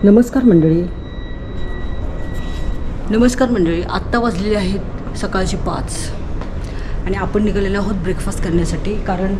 नमस्कार मंडळी, आत्ता वाजलेले आहेत सकाळची 5 आणि आपण निघालेलो आहोत ब्रेकफास्ट करण्यासाठी. कारण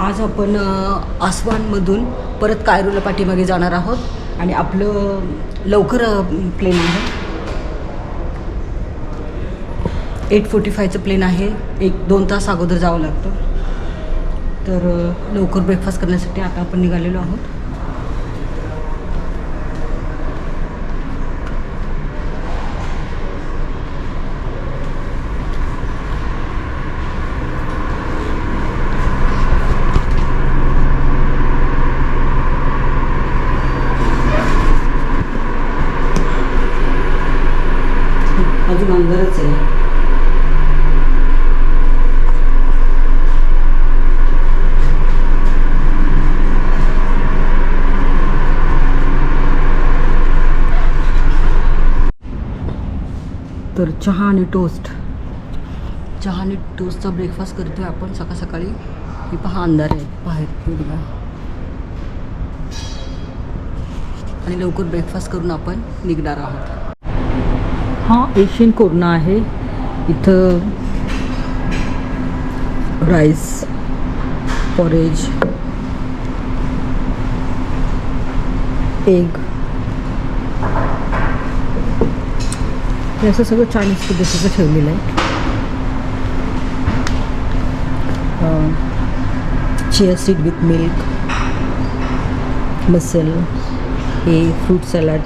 आज आपण आसवानमधून परत कायरोला पाठीमागे जाणार आहोत आणि आपलं लवकर प्लेन आहे. 8:45चं प्लेन आहे. 1-2 तास अगोदर जावं लागतं. तर लवकर ब्रेकफास्ट करण्यासाठी आता आपण निघालेलो आहोत. अजून अंधारच आहे. तर चहा आणि टोस्टचा ब्रेकफास्ट करतोय आपण सकाळी. ही पहा अंधार आहे बाहेर बघा. आणि लवकर ब्रेकफास्ट करून आपण निघणार आहोत. हा एशियन कोर्ना आहे. इथं राईस, पॉरेज, एग हे असं सगळं चायनीज पद्धतीचं ठेवलेलं आहे. Chia seed with milk, muesli, हे fruit salad,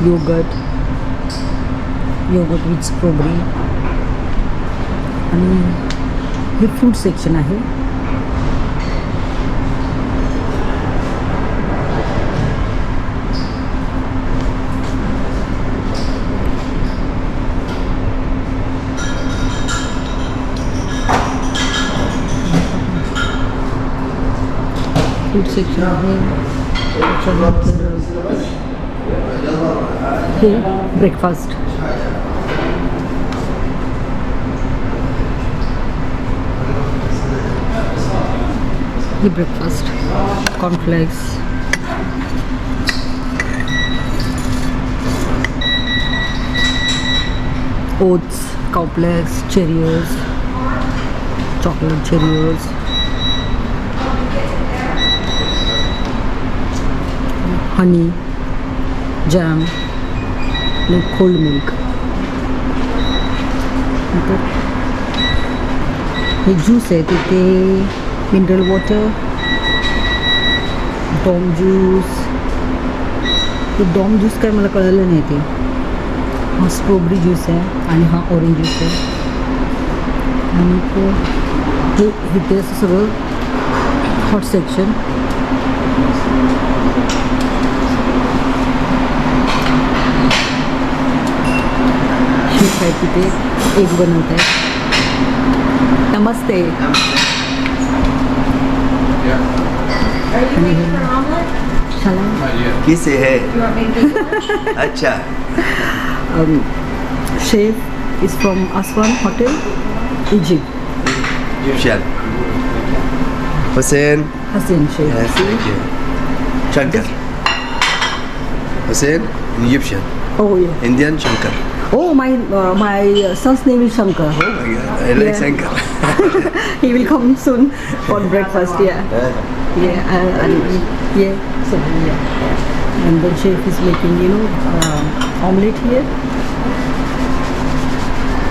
yogurt with strawberry आणि हे फ्रूट सेक्शन आहे. फ्रूट सेक्शन आहे. त्याच्यानंतर हे ब्रेकफास्ट. हे breakfast cornflakes, oats, cornflakes, Cheerios, chocolate Cheerios, honey, jam आणि कोल्ड मिल्क. नंतर हे ज्यूस आहे. तिथे मिनरल वॉटर, डॉम ज्यूस. ते डॉम ज्यूस काय मला कळलं नाही. ते हा स्ट्रॉबेरी ज्यूस आहे आणि हा ऑरेंज ज्यूस आहे. आणि ते इथे असं सगळं हॉट सेक्शन. शेफ आहे तिथे एग बनवत आहे. नमस्ते. किसे है? अच्छा. Chef is from आसवान hotel, Egypt. Egyptian. Hussein. Chef. Yes, thank you. Shankar. Hussein, Egyptian. Oh yeah. Indian Shankar. Oh my son's name is Shankar. Oh my God, I like Yeah. Shankar. He will come soon for breakfast. Yeah. So yeah. And the chef is making omelette here.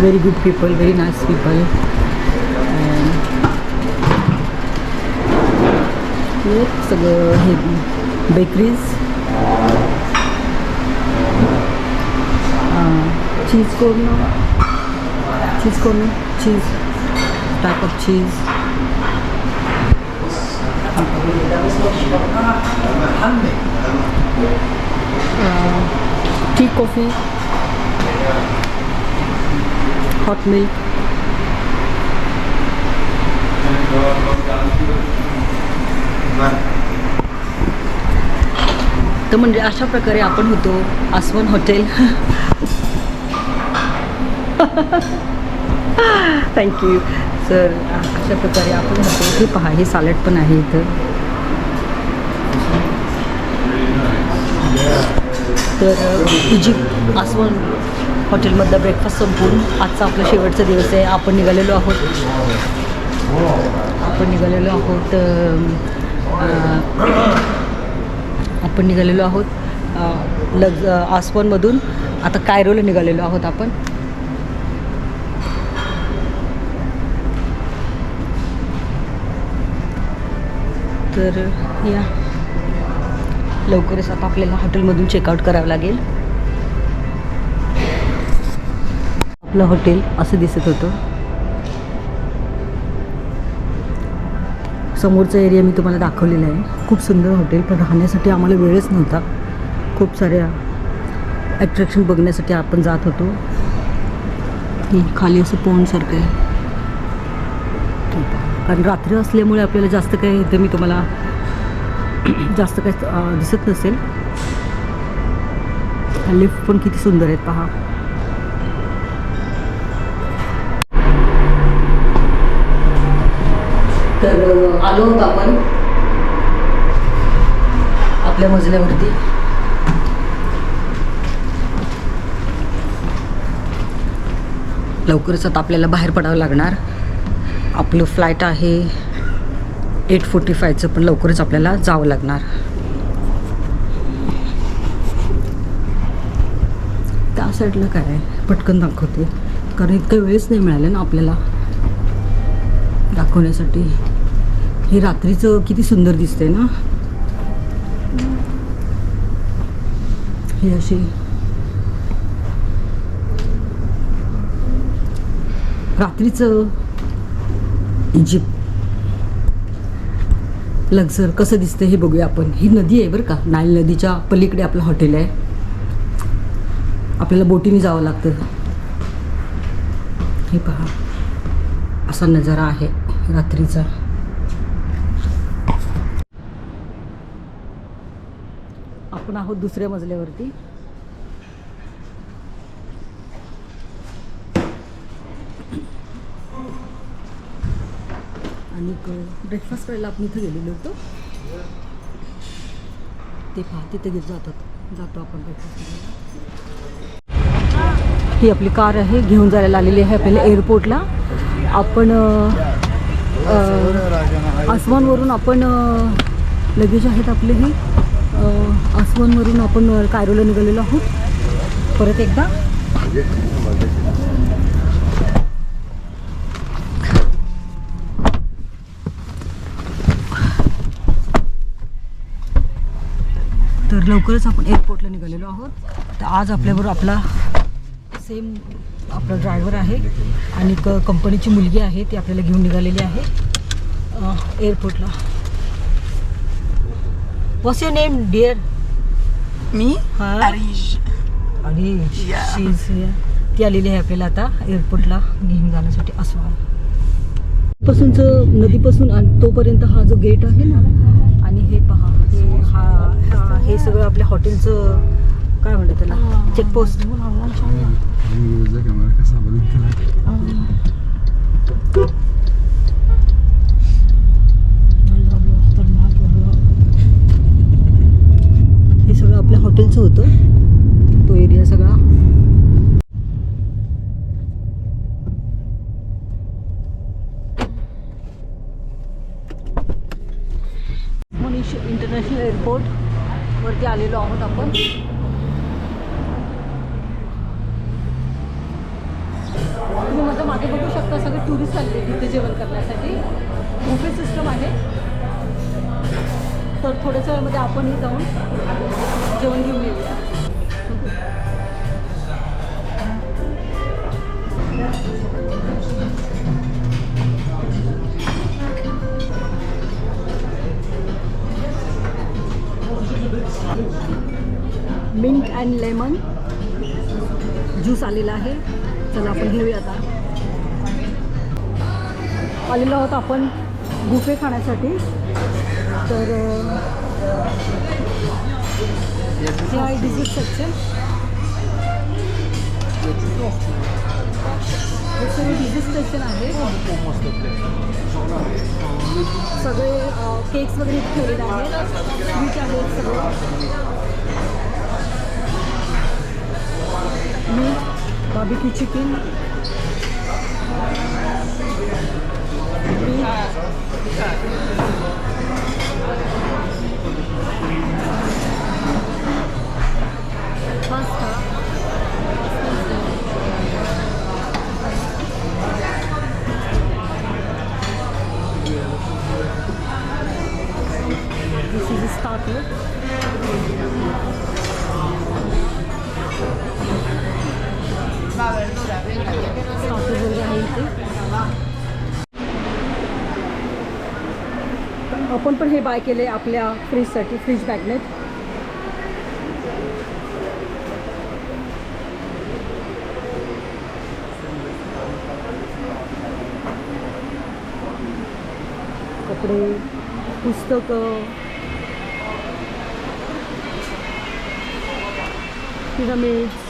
Very good people, very nice people. And here सगळं bakeries. Cheese corner, cheese, type of cheese. Tea, coffee, hot milk. तर म्हणजे अशा प्रकारे आपण होतो आसवान hotel. Thank you sir. अशा प्रकारे आपण होतो. हे पहा, हे सॅलड पण आहे इथं. तर इजिप्त आसवन हॉटेलमधला ब्रेकफास्ट संपवून आजचा आपला शेवटचा दिवस आहे. आपण निघालेलो आहोत आसवनमधून आता कायरोला निघालेलो आहोत आपण. तर या लवकरच आता आपल्याला हॉटेलमधून चेकआउट करावं लागेल. आपलं हॉटेल असं दिसत होतं. समोरचा एरिया मी तुम्हाला दाखवलेला आहे. खूप सुंदर हॉटेल, पण राहण्यासाठी आम्हाला वेळच नव्हता. खूप साऱ्या ॲट्रॅक्शन बघण्यासाठी आपण जात होतो. खाली असं पोंडसारखं आहे, कारण रात्री असल्यामुळे आपल्याला जास्त काही इथं मी तुम्हाला जास्त काही दिसत नसेल. लिफ्ट पण किती सुंदर आहेत पहा. तर आलो होतो आपण आपल्या मजल्यावरती. लवकरच आता आपल्याला बाहेर पडावं लागणार. आपलं फ्लाईट आहे 8:45चं, पण लवकरच आपल्याला जावं लागणार. त्या साईडला काय आहे पटकन दाखवते, कारण इतका वेळच नाही मिळाला ना आपल्याला दाखवण्यासाठी. हे रात्रीचं किती सुंदर दिसतंय ना. हे असे रात्रीचं इजिप्त लक्झर कसं दिसतं हे बघूया आपण. ही नदी आहे बरं का, नाईल नदीच्या पलीकडे आपलं हॉटेल आहे. आपल्याला बोटीने जावं लागतं. हे पहा, असा नजारा आहे रात्रीचा. आपण आहोत दुसऱ्या मजल्यावरती. आणि ब्रेकफास्ट करायला आपण इथं गेलेलो होतो. ते पहा तिथे जातो आपण ब्रेकफास्ट करायला. ही आपली कार आहे, घेऊन जायला आलेली आहे आपल्याला एअरपोर्टला. आपण आसवानवरून आपण लगेज आहेत आपले. हे आसवानवरून आपण कायरोला निघालेलो आहोत. परत एकदा तर लवकरच आपण एअरपोर्टला निघालेलो आहोत. तर आज आपल्याबरोबर आपला सेम आपला ड्रायव्हर आहे आणि कंपनीची मुलगी आहे, ती आपल्याला घेऊन निघालेली आहे एअरपोर्टला. What's your name dear? Me? Huh? Arish. Arish. Yeah. ती आलेली आहे आपल्याला आता एअरपोर्टला घेऊन जाण्यासाठी. आसवान पासूनचं नदीपासून तोपर्यंत हा जो गेट आहे ना, आणि हे पहा हे सगळं आपल्या हॉटेलचं काय म्हणतात त्याला, चेकपोस्ट. हे सगळं आपल्या हॉटेलचं होतं, तो एरिया सगळा. मनीष इंटरनॅशनल एअरपोर्ट वरती आलेलो आहोत आपण. तुम्ही माझ्या मागे बघू शकता, सगळे टुरिस्ट आले तिथे जेवण करण्यासाठी. बुफे सिस्टम आहे, तर थोड्याच वेळामध्ये आपणही जाऊन जेवण घेऊन येऊया. मिंट अँड लेमन ज्यूस आलेला आहे. चला आपण घेऊया आता. आलेलो आहोत आपण बुफे खाण्यासाठी. तर हे आहे डिझर्ट सेक्शन. हे सगळे डिझर्ट सेक्शन आहे. सगळे केक्स वगैरे ठेवलेले आहेत, स्वीट आहेत सगळं. Meat barbecue chicken pasta This is a starter. Starter वगैरे आहे इथे. आपण पण हे बाय केले आपल्या फ्रीजसाठी फ्रीज मॅग्नेट. कपडे पुस्तकं पिरामिड्स